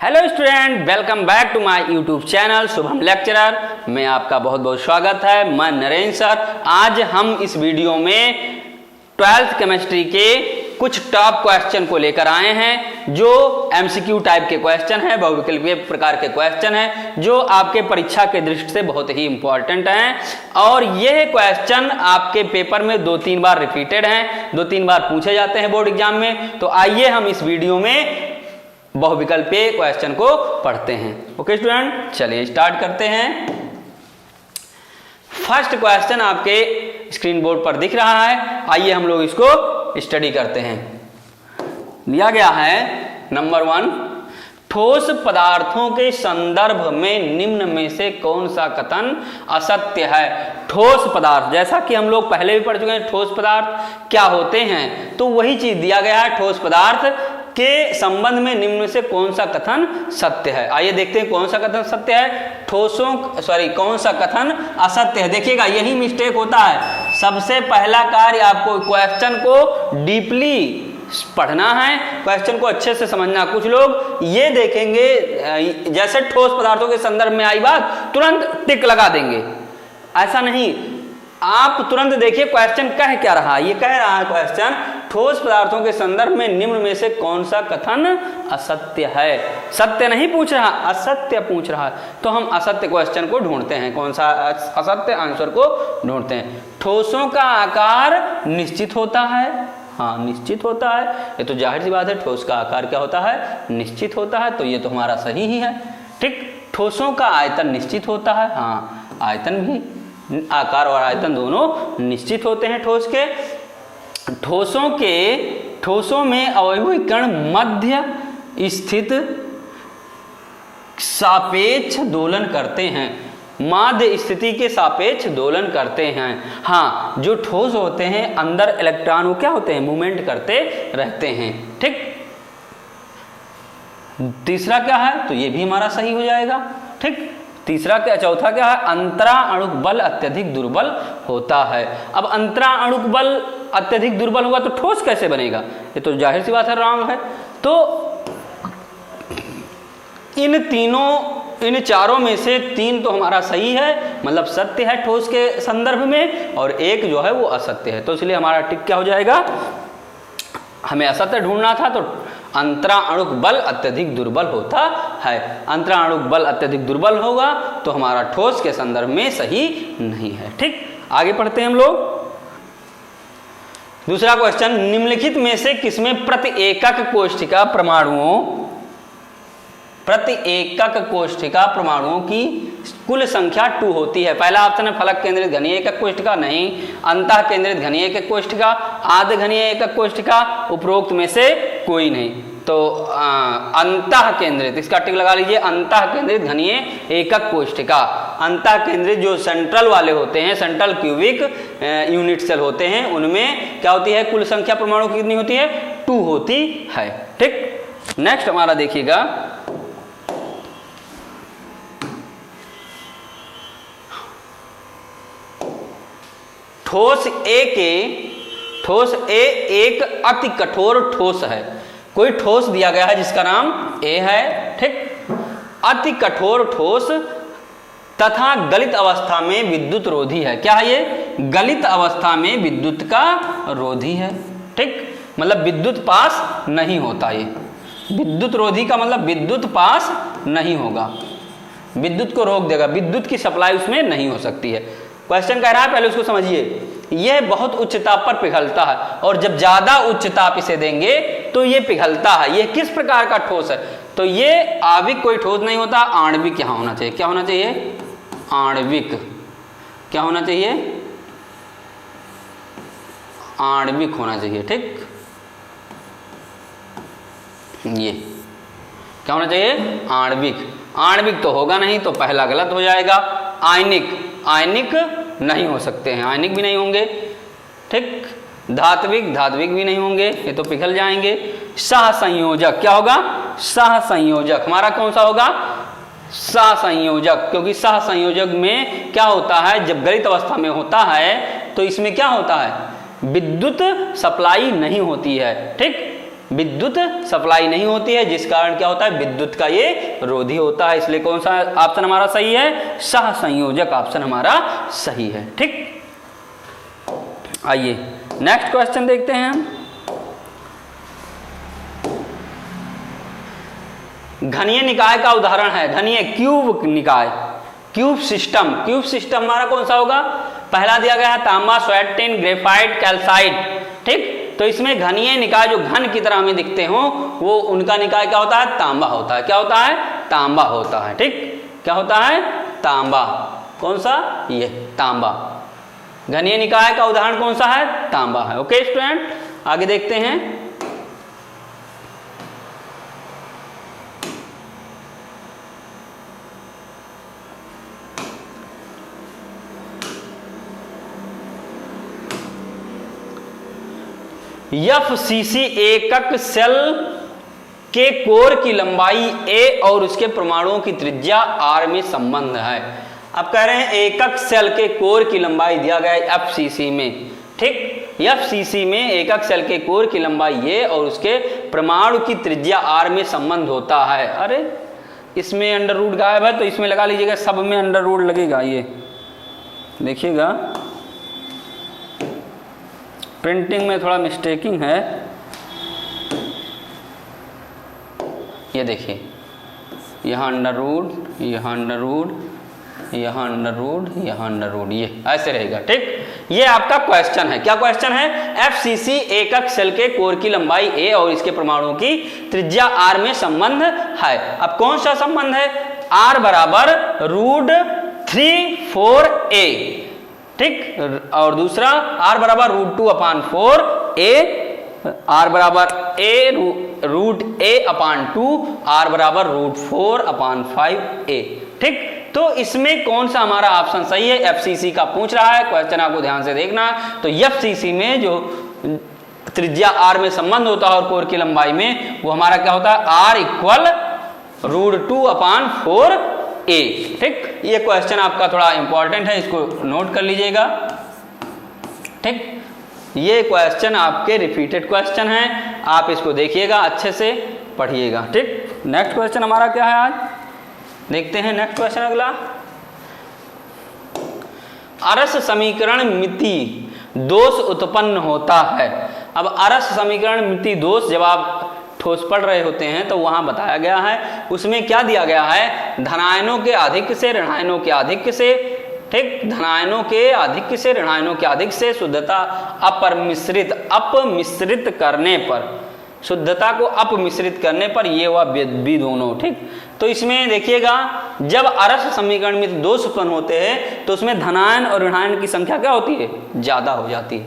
Hello student, welcome back to my YouTube channel Shubham lecturer में आपका बहुत बहुत स्वागत है। मैं नरेंद्र सर। आज हम इस वीडियो में 12th केमिस्ट्री के कुछ टॉप क्वेश्चन को लेकर आए हैं जो एमसीक्यू टाइप के क्वेश्चन है, बहुविकल्पीय प्रकार के क्वेश्चन है जो आपके परीक्षा के दृष्टि से बहुत ही इंपॉर्टेंट हैं। और यह क्वेश्चन आपके पेपर में 2-3 बार रिपीटेड हैं, 2-3 बार पूछे जाते हैं बोर्ड एग्जाम में। तो आइए हम इस वीडियो में बहुविकल्पीय क्वेश्चन को पढ़ते हैं। ओके स्टूडेंट, चलिए स्टार्ट करते हैं। फर्स्ट क्वेश्चन आपके स्क्रीन बोर्ड पर दिख रहा है, आइए हम लोग इसको स्टडी करते हैं। दिया गया है नंबर 1, ठोस पदार्थों के संदर्भ में निम्न में से कौन सा कथन असत्य है। ठोस पदार्थ, जैसा कि हम लोग पहले भी पढ़ चुके हैं ठोस पदार्थ क्या होते हैं, तो वही चीज दिया गया है। ठोस पदार्थ के संबंध में निम्न में से कौन सा कथन सत्य है। आइए देखते हैं कौन सा कथन सत्य है, कौन सा कथन असत्य है। देखिएगा यही मिस्टेक होता है। सबसे पहला कार्य आपको क्वेश्चन को डीपली पढ़ना है, क्वेश्चन को अच्छे से समझना। कुछ लोग ये देखेंगे जैसे ठोस पदार्थों के संदर्भ में आई बात तुरंत टिक लगा देंगे, ऐसा नहीं। आप तुरंत देखिए क्वेश्चन कह क्या रहा है। ये कह रहा है क्वेश्चन, ठोस पदार्थों के संदर्भ में निम्न में से कौन सा कथन असत्य है। सत्य नहीं पूछ रहा, असत्य पूछ रहा है। तो हम असत्य क्वेश्चन को ढूंढते हैं, कौन सा असत्य आंसर को ढूंढते हैं। ठोसों का आकार निश्चित होता है, हाँ निश्चित होता है। ये तो जाहिर सी बात है, ठोस का आकार क्या होता है, निश्चित होता है। तो ये तो हमारा सही ही है। ठीक, ठोसों का आयतन निश्चित होता है, हाँ आयतन भी, आकार और आयतन दोनों निश्चित होते हैं ठोस के। ठोसों में अवयवी कण मध्य स्थित सापेक्ष दोलन करते हैं, माध्य स्थिति के सापेक्ष दोलन करते हैं। हाँ, जो ठोस होते हैं अंदर इलेक्ट्रॉन वो क्या होते हैं, मूवमेंट करते रहते हैं। ठीक, तीसरा क्या है, तो ये भी हमारा सही हो जाएगा। ठीक, तीसरा क्या, चौथा क्या है, अंतरा अणुक बल अत्यधिक दुर्बल होता है। अब अंतरा अणुक बल अत्यधिक दुर्बल होगा तो ठोस कैसे बनेगा, ये तो जाहिर सी बात है रॉन्ग है। तो इन चारों में से 3 तो हमारा सही है, मतलब सत्य है ठोस के संदर्भ में, और एक जो है वो असत्य है। तो इसलिए हमारा टिक क्या हो जाएगा, हमें असत्य ढूंढना था, तो अंतरा अणुक बल अत्यधिक दुर्बल होता है। अंतरा अणुक बल अत्यधिक दुर्बल होगा तो हमारा ठोस के संदर्भ में सही नहीं है। ठीक, आगे पढ़ते हैं हम लोग। दूसरा क्वेश्चन, निम्नलिखित में से किसमें प्रति एकक कोष्ठिका प्रमाणुओं की कुल संख्या 2 होती है। पहला ऑप्शन है फलक केंद्रित घनीय एकक कोष्ठिका, नहीं। अंतः केंद्रित घनीय एकक कोष्ठिका, आद्य घनीय एकक कोष्ठिका, उपरोक्त में से कोई नहीं। तो अंतः केंद्रित, इसका टिक लगा लीजिए, अंतः केंद्रित घनीय एकक कोष्ठिका। अंतः केंद्रित जो सेंट्रल वाले होते हैं, सेंट्रल क्यूबिक यूनिट सेल होते हैं, उनमें क्या होती है, कुल संख्या परमाणु की कितनी होती है, 2 होती है। ठीक, नेक्स्ट हमारा देखिएगा, ठोस ए एक अति कठोर ठोस है। कोई ठोस दिया गया है जिसका नाम ए है। ठीक, अति कठोर ठोस तथा गलित अवस्था में विद्युत रोधी है। क्या है ये, गलित अवस्था में विद्युत का रोधी है। ठीक, मतलब विद्युत पास नहीं होता। ये विद्युत रोधी का मतलब विद्युत पास नहीं होगा, विद्युत को रोक देगा, विद्युत की सप्लाई उसमें नहीं हो सकती है। क्वेश्चन कह रहा है, पहले उसको समझिए। यह बहुत उच्च ताप पर पिघलता है, और जब ज्यादा उच्च ताप इसे देंगे तो यह पिघलता है। यह किस प्रकार का ठोस है, तो यह आणविक कोई ठोस नहीं होता, आणविक यहाँ होना चाहिए। क्या होना चाहिए, आणविक। क्या होना चाहिए, आणविक होना चाहिए। ठीक, ये क्या होना चाहिए, आणविक। आणविक तो होगा नहीं, तो पहला गलत हो जाएगा। आयनिक नहीं हो सकते हैं, आयनिक भी नहीं होंगे। ठीक, धात्विक भी नहीं होंगे, ये तो पिघल जाएंगे। सहसंयोजक, क्या होगा, सहसंयोजक। हमारा कौन सा होगा, सहसंयोजक, क्योंकि सहसंयोजक में क्या होता है, जब गलित अवस्था में होता है तो इसमें क्या होता है, विद्युत सप्लाई नहीं होती है। ठीक, विद्युत सप्लाई नहीं होती है, जिस कारण क्या होता है, विद्युत का ये रोधी होता है। इसलिए कौन सा ऑप्शन हमारा सही है, सह संयोजक ऑप्शन हमारा सही है। ठीक, आइए नेक्स्ट क्वेश्चन देखते हैं हम। घनीय निकाय का उदाहरण है, घनीय क्यूब निकाय, क्यूब सिस्टम। क्यूब सिस्टम हमारा कौन सा होगा, पहला दिया गया है तांबा, स्वेट टिन, ग्रेफाइट, कैल्साइट। ठीक, तो इसमें घनीय निकाय जो घन की तरह हमें दिखते हो वो उनका निकाय क्या होता है, तांबा होता है। क्या होता है, तांबा होता है। ठीक, क्या होता है, तांबा। कौन सा, ये तांबा। घनीय निकाय का उदाहरण कौन सा है, तांबा है। ओके स्टूडेंट, आगे देखते हैं। FCC एकक सेल के कोर की लंबाई a और उसके परमाणुओं की त्रिज्या r में संबंध है। अब कह रहे हैं एकक सेल के कोर की लंबाई दिया गया है FCC में। ठीक, FCC में एकक सेल के कोर की लंबाई a और उसके परमाणु की त्रिज्या r में संबंध होता है। अरे इसमें अंडर रूट गायब है, तो इसमें लगा लीजिएगा, सब में अंडर रूट लगेगा। ये देखिएगा प्रिंटिंग में थोड़ा मिस्टेकिंग है। ये देखिए, यहाँ अंडर रूट, यहाँ अंडर रूट, यहाँ अंडर रूट, यहाँ अंडर रूट, ये ऐसे रहेगा। ठीक, ये आपका क्वेश्चन है। क्या क्वेश्चन है, FCC एकक सेल के कोर की लंबाई a और इसके परमाणुओं की त्रिज्या r में संबंध है। अब कौन सा संबंध है, r बराबर √3/4a। ठीक, और दूसरा r बराबर √2/4a, r बराबर √a/2, r बराबर √4/5a। ठीक, तो इसमें कौन सा हमारा ऑप्शन सही है, FCC का पूछ रहा है क्वेश्चन, आपको ध्यान से देखना। तो FCC में जो त्रिज्या r में संबंध होता है और कोर की लंबाई में, वो हमारा क्या होता है, r = √2/4a। ठीक, ये क्वेश्चन आपका थोड़ा इंपॉर्टेंट है, इसको नोट कर लीजिएगा। ठीक, ये क्वेश्चन आपके रिपीटेड क्वेश्चन हैं, आप इसको देखिएगा, अच्छे से पढ़िएगा। ठीक, नेक्स्ट क्वेश्चन हमारा क्या है आज, देखते हैं नेक्स्ट क्वेश्चन अगला। अरस समीकरण मिति दोष उत्पन्न होता है। अब अरस समीकरण मिति दोष जब आप ठोस पढ़ रहे होते हैं तो वहां बताया गया है, उसमें क्या दिया गया है, धनायनों के अधिक से ऋणायनों के अधिक से। ठीक, धनायनों के अधिक से ऋणायनों के अधिक से शुद्धता अपमिश्रित करने पर, शुद्धता को अपमिश्रित करने पर ये हुआ भी दोनों। ठीक, तो इसमें देखिएगा, जब अरस समीकरण में दोष उत्पन्न होते हैं तो उसमें धनायन और ऋणायन की संख्या क्या होती है, ज्यादा हो जाती है।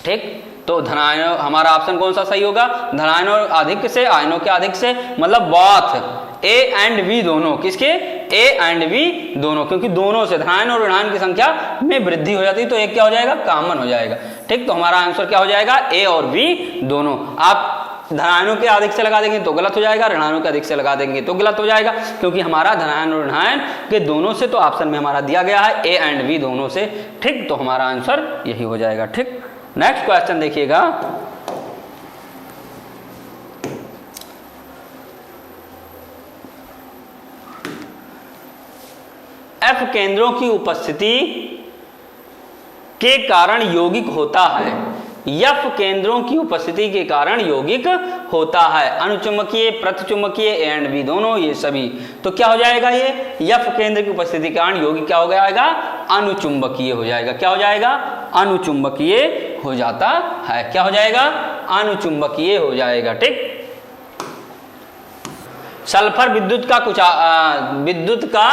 ठीक, तो धनायन हमारा ऑप्शन कौन सा सही होगा, धनायनों अधिक से आयनों के अधिक से, मतलब बोथ A एंड B दोनों, किसके, A एंड B दोनों, क्योंकि दोनों से धनायन और ऋणायन की संख्या में वृद्धि हो जाती है, तो एक क्या हो जाएगा, कॉमन हो जाएगा। ठीक, तो हमारा आंसर क्या हो जाएगा, A और B दोनों। आप धनायनों के अधिक से लगा देंगे तो गलत हो जाएगा, ऋणायनों के अधिक से लगा देंगे तो गलत हो जाएगा, क्योंकि हमारा धनायन और ऋणायन के दोनों से, तो ऑप्शन में हमारा दिया गया है A एंड B दोनों से। ठीक, तो हमारा आंसर यही हो जाएगा। ठीक, नेक्स्ट क्वेश्चन देखिएगा। F केंद्रों की उपस्थिति के कारण यौगिक होता है। F केंद्रों की उपस्थिति के कारण यौगिक होता है, अनुचुंबकीय, प्रतिचुंबकीय, A एंड B दोनों, ये सभी। तो क्या हो जाएगा, ये F केंद्र की उपस्थिति के कारण यौगिक क्या हो जाएगा, अनुचुंबकीय हो जाएगा। क्या हो जाएगा, अनुचुंबकीय हो जाता है। क्या हो जाएगा, अनुचुंबकीय हो जाएगा। ठीक, सल्फर विद्युत का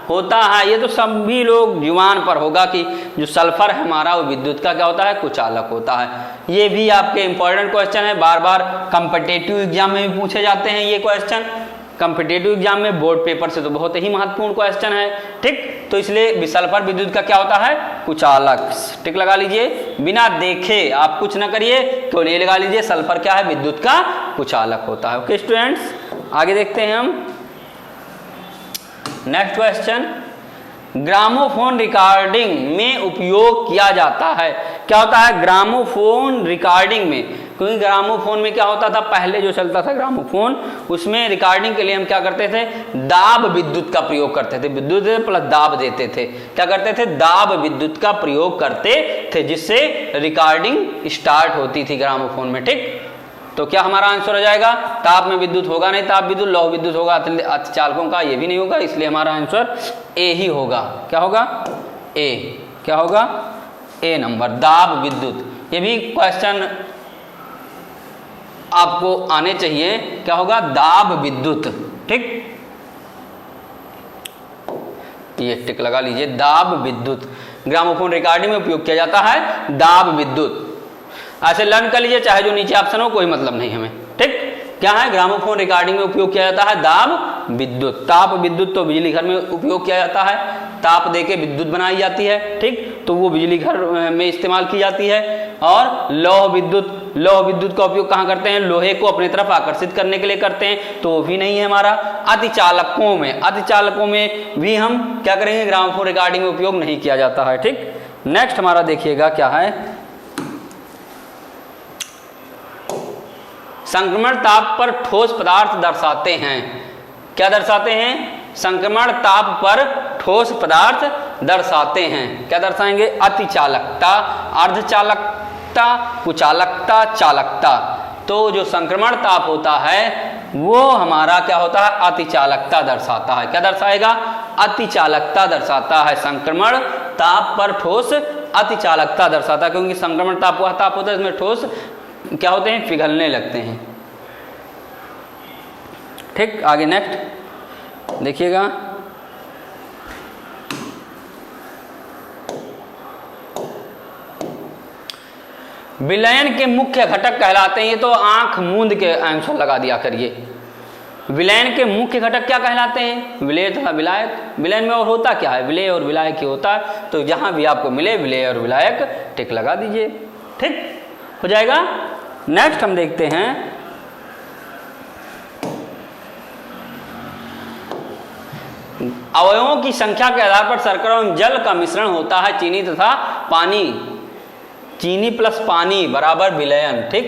होता है, ये तो सभी लोग जुबान पर होगा कि जो सल्फर है हमारा वो विद्युत का क्या होता है, कुचालक होता है। ये भी आपके इंपॉर्टेंट क्वेश्चन है, बार बार कॉम्पिटिटिव एग्जाम में भी पूछे जाते हैं ये क्वेश्चन। कॉम्पिटिटिव एग्जाम में बोर्ड पेपर से तो बहुत ही महत्वपूर्ण क्वेश्चन है। ठीक, तो इसलिए सल्फर विद्युत का क्या होता है, कुचालक। टिक लगा लीजिए, बिना देखे आप कुछ ना करिए, केवल ये लगा लीजिए, सल्फर क्या है, विद्युत का कुचालक होता है। ओके स्टूडेंट्स, आगे देखते हैं हम नेक्स्ट क्वेश्चन। ग्रामोफोन रिकॉर्डिंग में उपयोग किया जाता है। क्या होता है, ग्रामोफोन रिकॉर्डिंग में क्योंकि ग्रामोफोन में क्या होता था, पहले जो चलता था ग्रामोफोन, उसमें रिकॉर्डिंग के लिए हम क्या करते थे, दाब विद्युत का प्रयोग करते थे, विद्युत प्लस दाब देते थे, क्या करते थे, दाब विद्युत का प्रयोग करते थे, जिससे रिकॉर्डिंग स्टार्ट होती थी ग्रामोफोन में। ठीक, तो क्या हमारा आंसर हो जाएगा, ताप में विद्युत होगा नहीं, ताप विद्युत, लौह विद्युत होगा, अतिचालकों का ये भी नहीं होगा, इसलिए हमारा आंसर ए ही होगा। क्या होगा, ए, क्या होगा, ए नंबर, दाब विद्युत। ये भी क्वेश्चन आपको आने चाहिए, क्या होगा, दाब विद्युत। ठीक, ये टिक लगा लीजिए, दाब विद्युत, ग्रामोफोन रिकॉर्डिंग में उपयोग किया जाता है दाब विद्युत। ऐसे लर्न कर लीजिए, चाहे जो नीचे ऑप्शन हो, कोई मतलब नहीं हमें। ठीक, क्या है, ग्रामोफोन रिकॉर्डिंग में उपयोग किया जाता है दाब विद्युत। ताप विद्युत तो बिजली घर में उपयोग किया जाता है, ताप देके विद्युत बनाई जाती है। ठीक, तो वो बिजली घर में इस्तेमाल की जाती है। और लौह विद्युत, लौह विद्युत का उपयोग कहाँ करते हैं, लोहे को अपनी तरफ आकर्षित करने के लिए करते हैं, तो वो भी नहीं है हमारा। अतिचालकों में, अतिचालकों में भी हम क्या करेंगे, ग्रामोफोन रिकॉर्डिंग में उपयोग नहीं किया जाता है। ठीक, नेक्स्ट हमारा देखिएगा क्या है, संक्रमण ताप पर ठोस पदार्थ दर्शाते हैं। क्या दर्शाते हैं, संक्रमण ताप पर ठोस पदार्थ दर्शाते हैं। क्या दर्शाएंगे, अतिचालकता, अर्धचालकता, कुचालकता, चालकता। तो जो संक्रमण ताप होता है वो हमारा क्या होता है, अतिचालकता दर्शाता है। क्या दर्शाएगा, अतिचालकता दर्शाता है। संक्रमण ताप पर ठोस अतिचालकता दर्शाता है, क्योंकि संक्रमण ताप वह ताप होता है इसमें ठोस क्या होते हैं, पिघलने लगते हैं। ठीक, आगे नेक्स्ट देखिएगा, विलयन के मुख्य घटक कहलाते हैं। ये तो आंख मूंद के आंसर लगा दिया करिए। विलयन के मुख्य घटक क्या कहलाते हैं, विलेय तथा विलायक। विलयन में और होता क्या है, विलेय और विलायक ही होता है, तो जहां भी आपको मिले विलेय और विलायक टिक लगा दीजिए। ठीक हो जाएगा। नेक्स्ट हम देखते हैं, अवयवों की संख्या के आधार पर शर्करा एवं जल का मिश्रण होता है, चीनी तथा पानी। चीनी प्लस पानी बराबर विलयन। ठीक,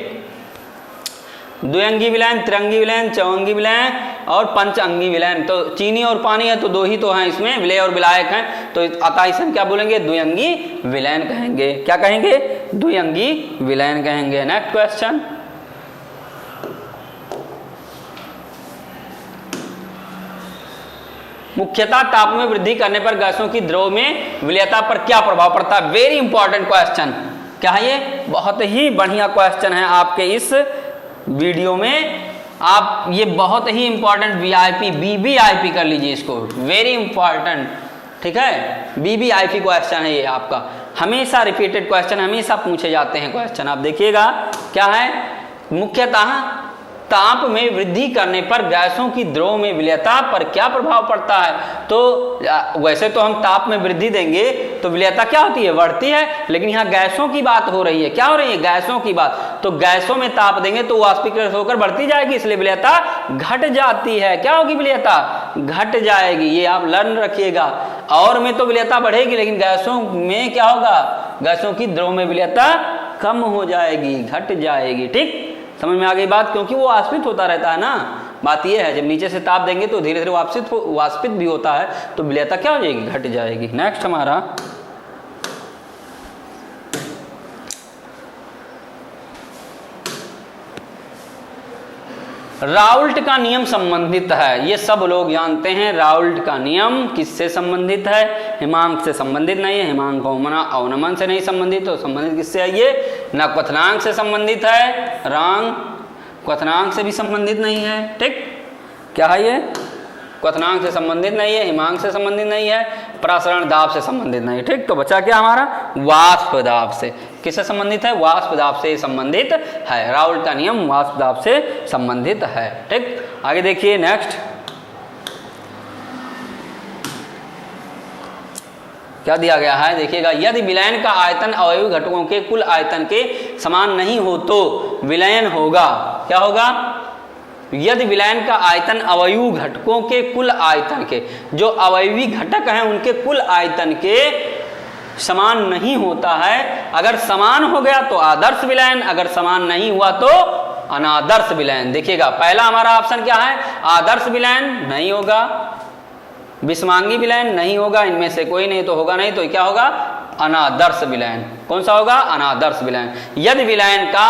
द्विअंगी विलयन, त्रिअंगी विलयन, चौअंगी विलयन और पंचअंगी विलयन। तो चीनी और पानी है तो दो ही तो हैं इसमें, विलेय और विलायक हैं, तो अतः इसे हम क्या बोलेंगे, द्विअंगी विलयन कहेंगे। क्या कहेंगे, द्विअंगी विलयन कहेंगे। नेक्स्ट क्वेश्चन, मुख्यतः ताप में वृद्धि करने पर गैसों की द्रव में विलयता पर क्या प्रभाव पड़ता है। Very important question. क्या है ये, बहुत ही बढ़िया क्वेश्चन है आपके इस वीडियो में। आप ये बहुत ही इंपॉर्टेंट वीआईपी, बीबीआईपी कर लीजिए इसको, वेरी इंपॉर्टेंट। ठीक है, बीबीआईपी क्वेश्चन है ये आपका, हमेशा रिपीटेड क्वेश्चन, हमेशा पूछे जाते हैं क्वेश्चन। आप देखिएगा क्या है, मुख्यतः ताप में वृद्धि करने पर गैसों की द्रव में विलयता पर क्या प्रभाव पड़ता है। तो वैसे तो हम ताप में वृद्धि देंगे तो विलयता क्या होती है, बढ़ती है, लेकिन यहाँ गैसों की बात हो रही है। क्या हो रही है, गैसों की बात। तो गैसों में ताप देंगे तो वाष्पीकरण होकर बढ़ती जाएगी, इसलिए विलयता घट जाती है। क्या होगी, विलयता घट जाएगी। ये आप लर्न रखिएगा। और में तो विलयता बढ़ेगी, लेकिन गैसों में क्या होगा, गैसों की द्रव में विलयता कम हो जाएगी, घट जाएगी। ठीक, समझ में आ गई बात, क्योंकि वो वाष्पित होता रहता है ना। बात ये है, जब नीचे से ताप देंगे तो धीरे धीरे वाष्पित भी होता है, तो विलयता क्या हो जाएगी, घट जाएगी। नेक्स्ट हमारा, राउल्ट का नियम संबंधित है। ये सब लोग जानते हैं, राउल्ट का नियम किससे संबंधित है, हिमांक से संबंधित नहीं है। हिमांक अवनमन से नहीं संबंधित, तो संबंधित किससे है ये, न क्वथनांक से संबंधित है, रंग क्वथनांक से भी संबंधित नहीं है। ठीक, क्या है ये, क्वथनांक से संबंधित नहीं है, हिमांक से संबंधित नहीं है, प्रसरण दाब से संबंधित नहीं है। ठीक, तो बचा क्या हमारा, वाष्प दाब से। किससे संबंधित है, वाष्प दाब से संबंधित है। राउल्ट का नियम वाष्प दाब से संबंधित है। ठीक, आगे देखिए नेक्स्ट क्या दिया गया है, देखिएगा। यदि विलयन का आयतन अवयवी घटकों के कुल आयतन के समान नहीं हो तो विलयन होगा। क्या होगा, यदि विलयन का आयतन अवयवी घटकों के कुल आयतन के, जो अवयवी घटक हैं उनके कुल आयतन के समान नहीं होता है। अगर समान हो गया तो आदर्श विलयन, अगर समान नहीं हुआ तो अनादर्श विलयन। देखिएगा पहला हमारा ऑप्शन क्या है, आदर्श विलयन नहीं होगा, विषमांगी विलयन नहीं होगा, इनमें से कोई नहीं तो होगा नहीं, तो क्या होगा, अनादर्श विलयन। कौन सा होगा, अनादर्श विलयन। यदि विलयन का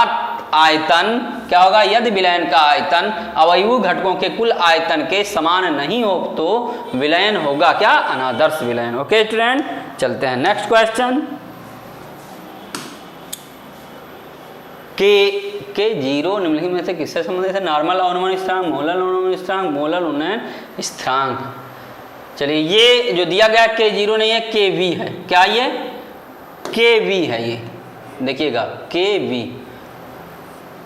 आयतन क्या होगा, यदि विलयन का आयतन अवयवी घटकों के कुल आयतन के समान नहीं हो तो विलयन होगा क्या, अनादर्श विलयन। ओके स्टूडेंट, चलते हैं नेक्स्ट क्वेश्चन। के जीरो निम्नलिखित में से किससे संबंधित है, नॉर्मल अवनमन स्थिरांक, मोलल अवनमन स्थिरांक, मोलल उन्नयन स्थिरांक। चलिए ये जो दिया गया के जीरो नहीं है, के वी है। क्या ये, के वी है, ये देखिएगा के वी,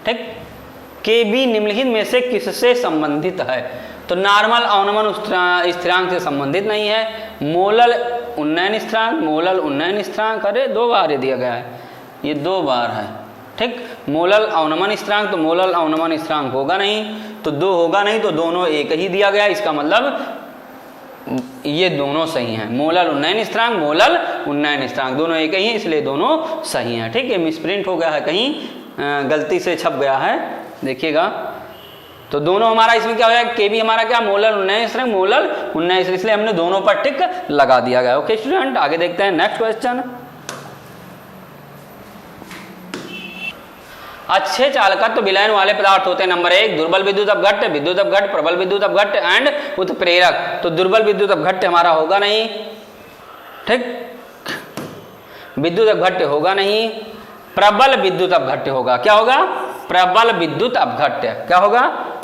ठीक। के वी निम्नलिखित में से किससे संबंधित है, तो नॉर्मल अवनमन स्थिरांक से संबंधित नहीं है, मोलल उन्नयन स्थिरांक, मोलल उन्नयन स्थिरांक, अरे 2 बार ये दिया गया है, ये 2 बार है, ठीक। मोलल अवनमन स्थिरांक, तो मोलल अवनमन स्थिरांक होगा नहीं, तो 2 होगा नहीं, तो दोनों एक ही दिया गया, इसका मतलब ये दोनों सही हैं। मोलल उन्नयन स्थिरांक, मोलल उन्नयन स्थिरांक दोनों एक ही हैं, इसलिए दोनों सही हैं, ठीक है। मिसप्रिंट हो गया है, कहीं गलती से छप गया है, देखिएगा। तो दोनों हमारा इसमें क्या हो जाएगा, के भी हमारा क्या, मोलल उन्नयन स्थिरांक, मोलल उन्नयन, इसलिए हमने दोनों पर टिक लगा दिया गया। ओके स्टूडेंट, आगे देखते हैं नेक्स्ट क्वेश्चन। अच्छे चालकत्व विलयन वाले पदार्थ होते हैं, नंबर 1 दुर्बल विद्युत अपघट्य, विद्युत अपघट्य, प्रबल विद्युत अपघट्य एंड उत्प्रेरक। तो दुर्बल विद्युत अपघट्य हमारा होगा नहीं, ठीक, विद्युत अपघट्य होगा नहीं, प्रबल विद्युत अपघट्य होगा। क्या होगा, प्रबल विद्युत अपघट्य, क्या होगा,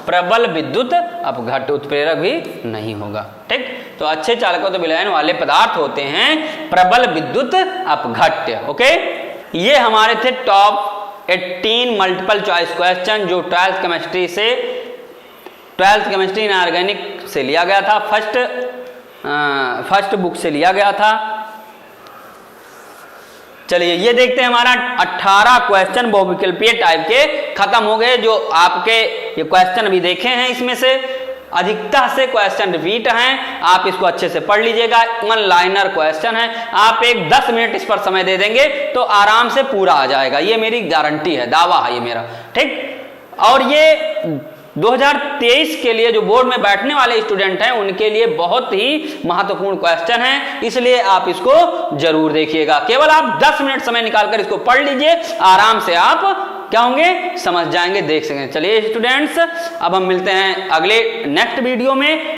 प्रबल विद्युत अपघट्य, उत्प्रेरक भी नहीं होगा, ठीक। तो अच्छे चालकत्व विलयन वाले पदार्थ होते हैं प्रबल विद्युत अपघट्य। ओके, ये हमारे थे टॉप 18 मल्टीपल चॉइस क्वेश्चन जो 12th केमिस्ट्री इन ऑर्गेनिक से लिया गया था, फर्स्ट बुक से लिया गया था। चलिए ये देखते हैं, हमारा 18 क्वेश्चन बहुविकल्पीय टाइप के खत्म हो गए। जो आपके ये क्वेश्चन अभी देखे हैं, इसमें से अधिकतर से क्वेश्चन रिपीट हैं, आप इसको अच्छे से पढ़ लीजिएगा। 1 लाइनर क्वेश्चन है, आप एक 10 मिनट इस पर समय दे देंगे तो आराम से पूरा आ जाएगा, ये मेरी गारंटी है, दावा है ये मेरा, ठीक। और ये 2023 के लिए जो बोर्ड में बैठने वाले स्टूडेंट हैं उनके लिए बहुत ही महत्वपूर्ण क्वेश्चन है, इसलिए आप इसको जरूर देखिएगा। केवल आप 10 मिनट समय निकालकर इसको पढ़ लीजिए, आराम से आप क्या होंगे, समझ जाएंगे, देख सकेंगे। चलिए स्टूडेंट्स, अब हम मिलते हैं अगले नेक्स्ट वीडियो में।